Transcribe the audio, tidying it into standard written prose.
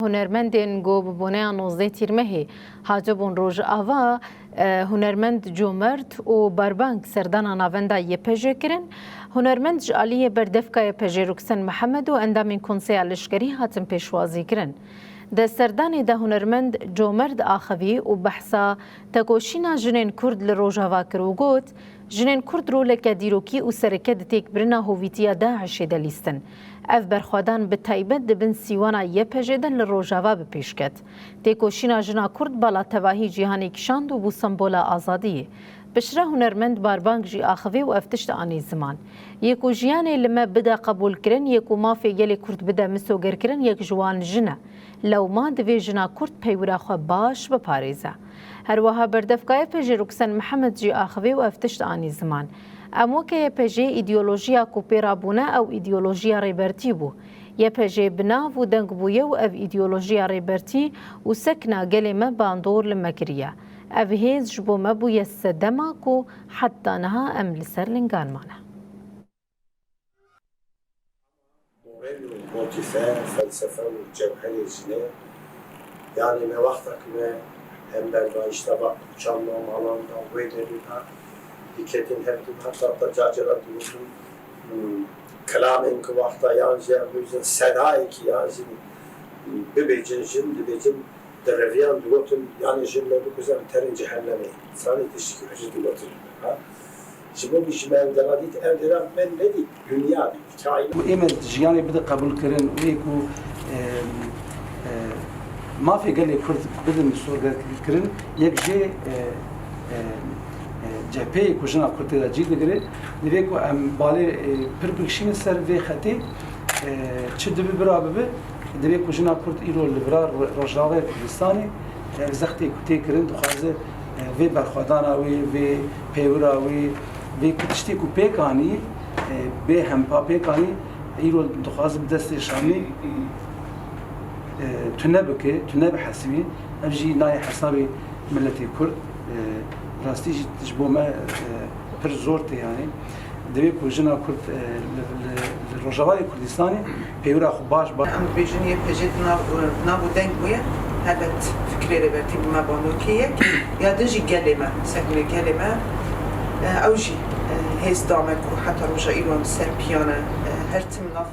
هنرمندên گۆببوونەیان 19 تîrmehê hatibûn Rojava hunermend comert û berbank serdana navenda YPJ kirin. Hunermend ji aliyê berdevka YPJ Ruksen Mihemed û endamên Konseya Leşkerî hatin pêşwazî kirin. Di serdanê de hunermend comert axivî û behsa tekoşîna jinên Kurd li Rojava kir û got jinên Kurd roleke dîrokî û sereke di têkbirina hovîtiya Daişê de lîstin. Ev berxwedan bi taybet dibin sîwana YPJ de li Rojava bi pêş ket. Têkoşîna jina Kurd bala tevahî cîhanê kişand û bû sembola azadiyê. Bişre hunermend barbank jî axivê û ev tişt anî ziman. Yek û jiyanê li me bide qebûlkirin, yek û mafê gelê Kurd bide misogerkirin, yek ji wan jin e. Lewma divê jina Kurd peywira xwe baş biparêze. Herwiha berdevka YPJ Ruksen Mihemed jî axivê û ev tişt anî ziman. Em weke YPJ îdeolojiya ku pêrabûne ew îdeolojiya rêbertî bû. YPJ bi nav û deng bûye û ev îdeolojiya rêbertî û sekna gelê me bandor li me kiriye. Ev hêz ji bo me bûye sedema ku heta niha em li ser lingan mane. موتیفه فلسفه و جوهر جنه yani me vaktak me hem berda işte bak uçanma malanda ve derina diketin hep hatta da cacıra diyorsun kelamin ki vakta yancı yapıyorsun sedai ki yancı bebecin dereviyan diyorsun yani jimle bu güzel terin cehennemi sani teşekkür diyorsun ha. Şimdi bu işmen deradit evdiren men ne değil dünya bir kainat. Bu emel jiyani bide kabul kirin ve ku mafya gelê Kurd bidin sorgerkirin yek jê cepheyê ku jina Kurdê de cî digire divê ku em balê pir bikişînin ser vê xetê çi dibi bira bibe divê ku jina Kurd îro li vira Rojavayê Kurdistanê zextê ku tê kirin dixwaze vê berxwedana wê vê pêwira wê vê ku tiştê ku pêk anî bê hempa pêk anî îro dixwaze bi destê şanî tune bike, tune bihesibî ev jî nayê hesabê milletê Kurd rastî jî ji bo me pir zor tê yani divê ku jina Kurd li Rojavayê Kurdistanê pêwira xwe baş em bêjin YPJ nav û deng bûye helbet fikrê rêbertî bi me bandorkê yek ya din jî gelê me seknê gelê me ew jî hêz dame ku heta roja îro ser piyane her tim nav